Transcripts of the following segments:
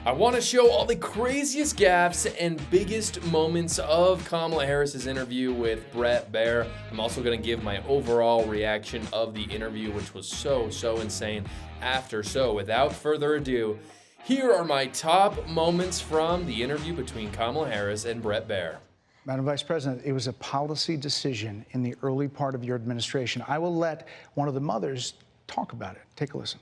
I want to show all the craziest gaffes and biggest moments of Kamala Harris's interview with Bret Baier. I'm also going to give my overall reaction of the interview, which was so insane after. So without further ado, here are my top moments from the interview between Kamala Harris and Bret Baier. Madam Vice President, it was a policy decision in the early part of your administration. I will let one of the mothers talk about it. Take a listen.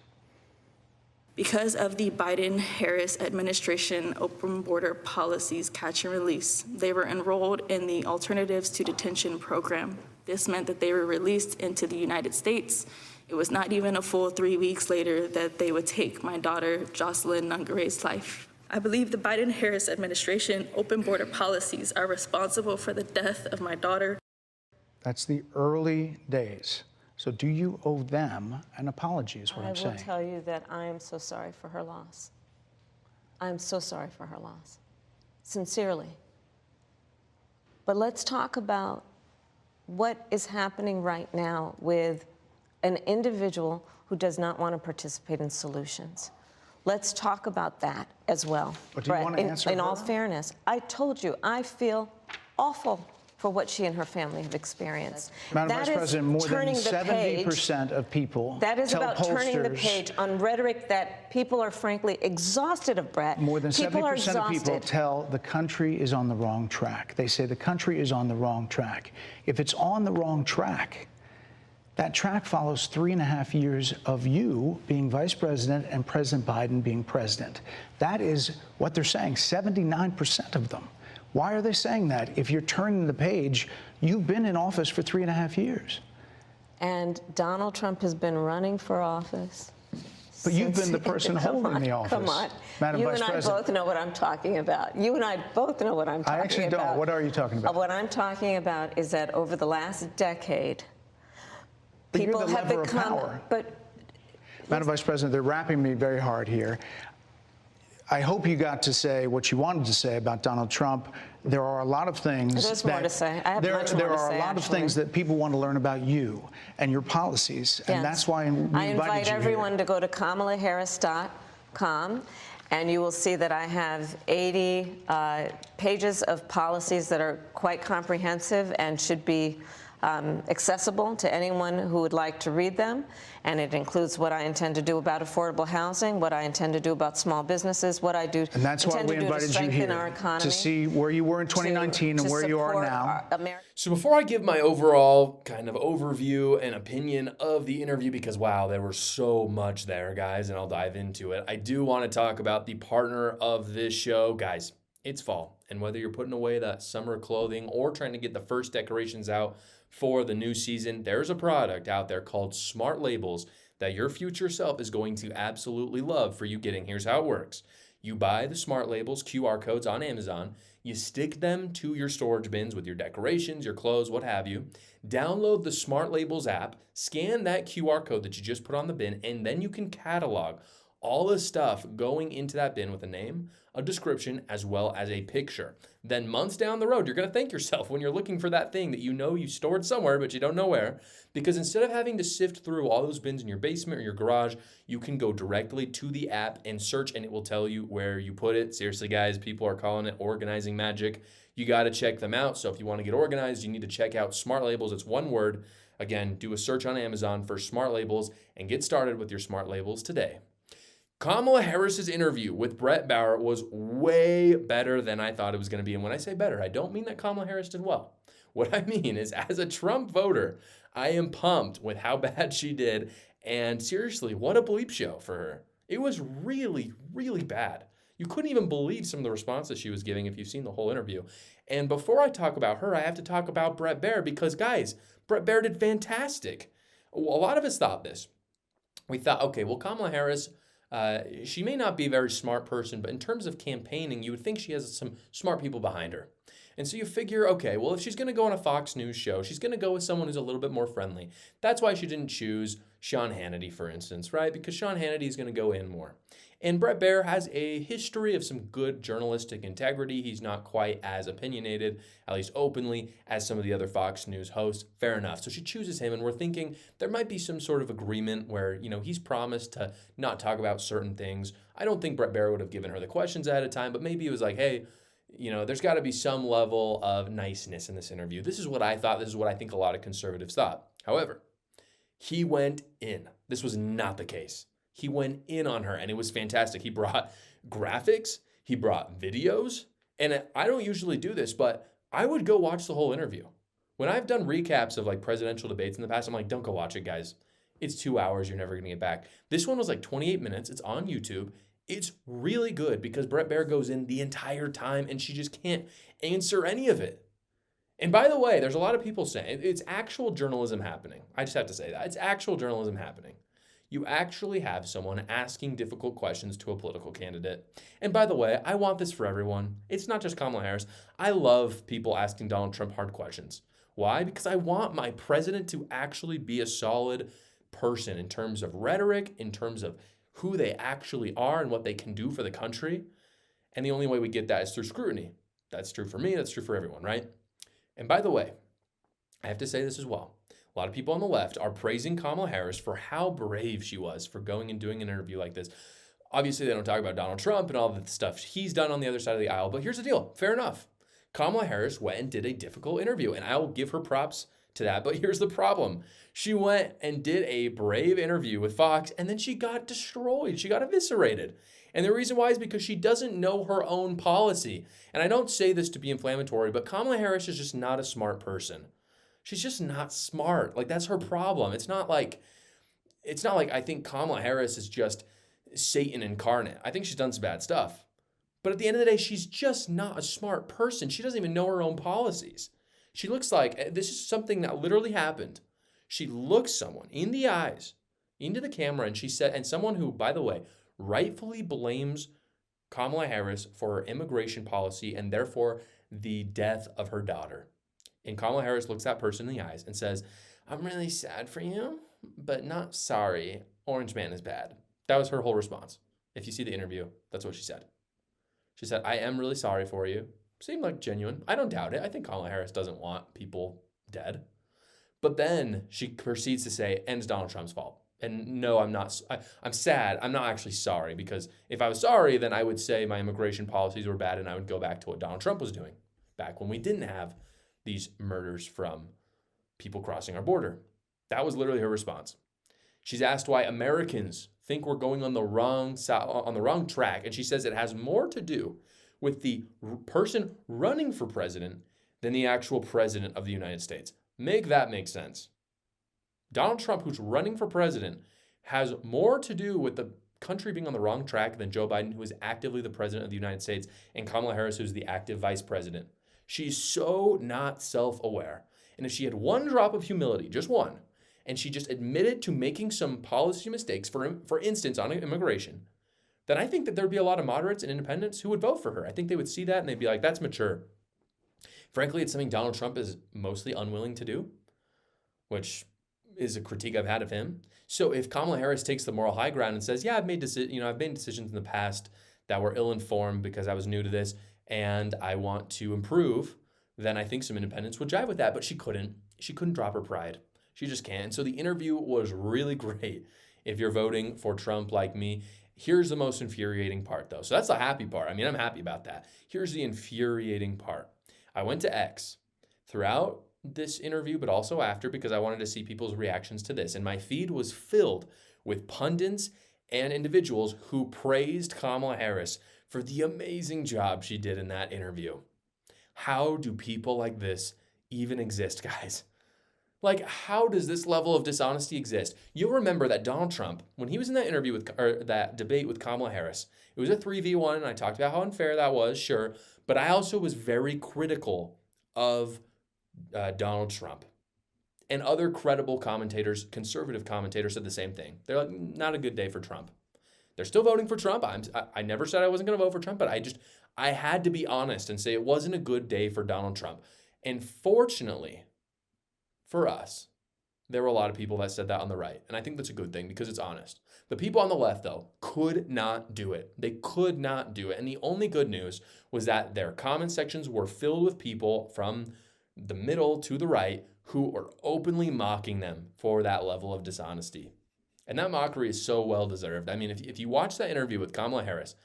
Because of the Biden-Harris administration open border policies catch and release, they were enrolled in the Alternatives to Detention program. This meant that they were released into the United States. It was not even a full 3 weeks later that they would take my daughter, Jocelyn Nungare's life. I believe the Biden-Harris administration open border policies are responsible for the death of my daughter. That's the early days. So do you owe them an apology is what I'm saying. I will tell you that I am so sorry for her loss. I am so sorry for her loss, sincerely. But let's talk about what is happening right now with an individual who does not want to participate in solutions. Let's talk about that as well. But do you want to answer in her? all fairness, I told you, I feel awful for what she and her family have experienced. Madam Vice President, more than 70% of people that is tell about pollsters, turning the page on rhetoric that people are frankly exhausted of, Bret. More than 70% of people tell the country is on the wrong track. They say the country is on the wrong track. If it's on the wrong track, that track follows 3.5 years of you being vice president and President Biden being president. That is what they're saying, 79% of them. Why are they saying that? If you're turning the page, you've been in office for 3.5 years. And Donald Trump has been running for office. But you've been the person holding the office. Come on. Madam You Vice and I President. both know what I'm talking about. You and I both know what I'm talking about. I actually don't. What are you talking about? What I'm talking about is that over the last decade, but people you're the have lever become. Of power. But Madam Vice President, they're wrapping me very hard here. I hope you got to say what you wanted to say about Donald Trump. There are a lot of things. There's more to say. I have much more to say. There are a lot of actually. things that people want to learn about you and your policies, Yes. and that's why we invited you I invite everyone here. to go to kamalaharris.com, and you will see that I have 80 pages of policies that are quite comprehensive and should be accessible to anyone who would like to read them. And it includes what I intend to do about affordable housing, what I intend to do about small businesses, what I do And that's why we invited you here, our economy, to see where you were in 2019 and where you are now. So before I give my overall kind of overview and opinion of the interview, because wow, there was so much there, guys, and I'll dive into it, I do want to talk about the partner of this show. Guys, it's fall, and whether you're putting away that summer clothing or trying to get the first decorations out for the new season, there's a product out there called Smart Labels that your future self is going to absolutely love for you getting. Here's how it works. You buy the Smart Labels QR codes on Amazon, you stick them to your storage bins with your decorations, your clothes, what have you. Download the Smart Labels app, scan that QR code that you just put on the bin, and then you can catalog all the stuff going into that bin with a name, a description, as well as a picture. Then months down the road, you're going to thank yourself when you're looking for that thing that you know you stored somewhere, but you don't know where. Because instead of having to sift through all those bins in your basement or your garage, you can go directly to the app and search, and it will tell you where you put it. Seriously, guys, people are calling it organizing magic. You got to check them out. So if you want to get organized, you need to check out Smart Labels. It's one word. Again, do a search on Amazon for Smart Labels and get started with your Smart Labels today. Kamala Harris's interview with Bret Baier was way better than I thought it was going to be. And when I say better, I don't mean that Kamala Harris did well. What I mean is, as a Trump voter, I am pumped with how bad she did. And seriously, what a bleep show for her. It was really, really bad. You couldn't even believe some of the responses she was giving if you've seen the whole interview. And before I talk about her, I have to talk about Bret Baier because, guys, Bret Baier did fantastic. A lot of us thought this. We thought, okay, well, Kamala Harris, she may not be a very smart person, but in terms of campaigning, you would think she has some smart people behind her. And so you figure, okay, well, if she's going to go on a Fox News show, she's going to go with someone who's a little bit more friendly. That's why she didn't choose Sean Hannity, for instance, right? Because Sean Hannity is going to go in more. And Bret Baier has a history of some good journalistic integrity. He's not quite as opinionated, at least openly, as some of the other Fox News hosts. Fair enough. So she chooses him, and we're thinking there might be some sort of agreement where, he's promised to not talk about certain things I don't think Bret Baier would have given her the questions ahead of time, but maybe it was like, hey, there's got to be some level of niceness in this interview. This is what I thought. This is what I think a lot of conservatives thought. However, he went in. This was not the case. He went in on her, and it was fantastic. He brought graphics. He brought videos. And I don't usually do this, but I would go watch the whole interview. When I've done recaps of like presidential debates in the past, I'm like, don't go watch it, guys. It's 2 hours. You're never going to get back. This one was like 28 minutes. It's on YouTube. It's really good because Bret Baier goes in the entire time and she just can't answer any of it. And by the way, there's a lot of people saying it's actual journalism happening. I just have to say that. It's actual journalism happening. You actually have someone asking difficult questions to a political candidate. And by the way, I want this for everyone. It's not just Kamala Harris. I love people asking Donald Trump hard questions. Why? Because I want my president to actually be a solid person in terms of rhetoric, in terms of who they actually are and what they can do for the country. And the only way we get that is through scrutiny. That's true for me. That's true for everyone, right? And by the way, I have to say this as well. A lot of people on the left are praising Kamala Harris for how brave she was for going and doing an interview like this. Obviously, they don't talk about Donald Trump and all the stuff he's done on the other side of the aisle, but here's the deal. Fair enough. Kamala Harris went and did a difficult interview, and I will give her props to that. But here's the problem. She went and did a brave interview with Fox, and then she got destroyed. She got eviscerated. And the reason why is because she doesn't know her own policy. And I don't say this to be inflammatory, but Kamala Harris is just not a smart person. She's just not smart. Like, that's her problem. It's not like I think Kamala Harris is just Satan incarnate. I think she's done some bad stuff. But at the end of the day, she's just not a smart person. She doesn't even know her own policies. She looks like, this is something that literally happened. She looks someone in the eyes, into the camera, and she said, and someone who, by the way, rightfully blames Kamala Harris for her immigration policy and therefore the death of her daughter. And Kamala Harris looks that person in the eyes and says, I'm really sad for you, but not sorry. Orange Man is bad. That was her whole response. If you see the interview, that's what she said. She said, I am really sorry for you. Seemed like genuine. I don't doubt it. I think Kamala Harris doesn't want people dead. But then she proceeds to say, and it's Donald Trump's fault. And no, I'm not. I'm sad. I'm not actually sorry, because if I was sorry, then I would say my immigration policies were bad and I would go back to what Donald Trump was doing back when we didn't have these murders from people crossing our border. That was literally her response. She's asked why Americans think we're going on the wrong track, and she says it has more to do with the person running for president than the actual president of the United States. Make that make sense. Donald Trump, who's running for president, has more to do with the country being on the wrong track than Joe Biden, who is actively the president of the United States, and Kamala Harris, who's the active vice president. She's so not self-aware. And if she had one drop of humility, just one, and she just admitted to making some policy mistakes, for instance, on immigration, then I think that there'd be a lot of moderates and independents who would vote for her. I think they would see that and they'd be like, that's mature. Frankly, it's something Donald Trump is mostly unwilling to do, which is a critique I've had of him. So if Kamala Harris takes the moral high ground and says, yeah, I've made decisions in the past that were ill-informed because I was new to this and I want to improve, then I think some independents would jive with that. But she couldn't. She couldn't drop her pride. She just can't. So the interview was really great if you're voting for Trump like me. Here's the most infuriating part, though. So that's the happy part. I mean, I'm happy about that. Here's the infuriating part. I went to X throughout this interview, but also after, because I wanted to see people's reactions to this. And my feed was filled with pundits and individuals who praised Kamala Harris for the amazing job she did in that interview. How do people like this even exist, guys? Like, how does this level of dishonesty exist? You'll remember that Donald Trump, when he was in that interview or that debate with Kamala Harris, it was a 3v1, and I talked about how unfair that was, sure, but I also was very critical of Donald Trump. And other credible commentators, conservative commentators, said the same thing. They're like, not a good day for Trump. They're still voting for Trump. I never said I wasn't going to vote for Trump, but I had to be honest and say it wasn't a good day for Donald Trump. And fortunately for us, there were a lot of people that said that on the right. And I think that's a good thing because it's honest. The people on the left, though, could not do it. They could not do it. And the only good news was that their comment sections were filled with people from the middle to the right who were openly mocking them for that level of dishonesty. And that mockery is so well deserved. I mean, if you watch that interview with Kamala Harris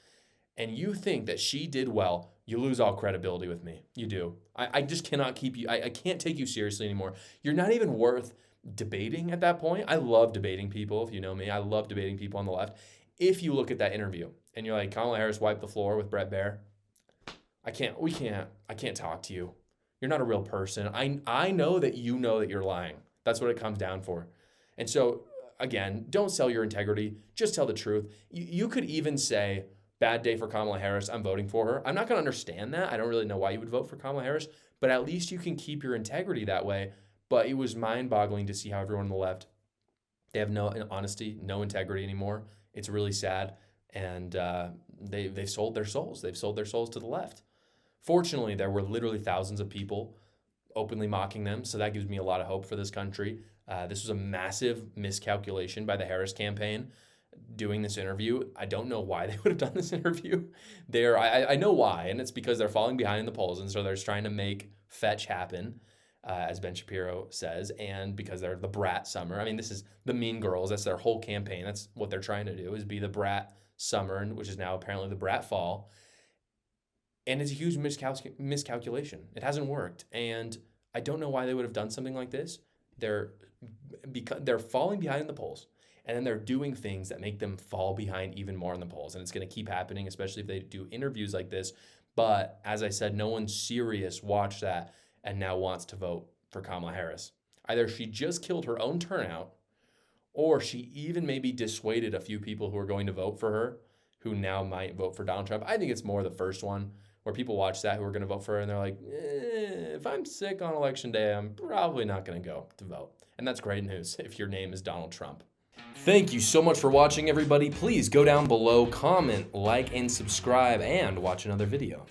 and you think that she did well, you lose all credibility with me. You do. I just cannot keep you, I can't take you seriously anymore. You're not even worth debating at that point. I love debating people, if you know me. I love debating people on the left. If you look at that interview and you're like, Kamala Harris wiped the floor with Bret Baier, I can't talk to you. You're not a real person. I know that you're lying. That's what it comes down for. And so, again, don't sell your integrity. Just tell the truth. You could even say, bad day for Kamala Harris, I'm voting for her. I'm not going to understand that. I don't really know why you would vote for Kamala Harris, but at least you can keep your integrity that way. But it was mind-boggling to see how everyone on the left, they have no honesty, no integrity anymore. It's really sad. And they've sold their souls. They've sold their souls to the left. Fortunately, there were literally thousands of people openly mocking them, so that gives me a lot of hope for this country. This was a massive miscalculation by the Harris campaign doing this interview. I don't know why they would have done this interview. I know why, and it's because they're falling behind in the polls, and so they're trying to make fetch happen, as Ben Shapiro says, and because they're the brat summer. I mean, this is the Mean Girls. That's their whole campaign. That's what they're trying to do, is be the brat summer, which is now apparently the brat fall. And it's a huge miscalculation. It hasn't worked. And I don't know why they would have done something like this. They're falling behind in the polls. And then they're doing things that make them fall behind even more in the polls. And it's going to keep happening, especially if they do interviews like this. But as I said, no one serious watched that and now wants to vote for Kamala Harris. Either she just killed her own turnout, or she even maybe dissuaded a few people who are going to vote for her, who now might vote for Donald Trump. I think it's more the first one, where people watch that who are going to vote for her and they're like, if I'm sick on election day, I'm probably not going to go to vote. And that's great news if your name is Donald Trump. Thank you so much for watching, everybody. Please go down below, comment, like, and subscribe, and watch another video.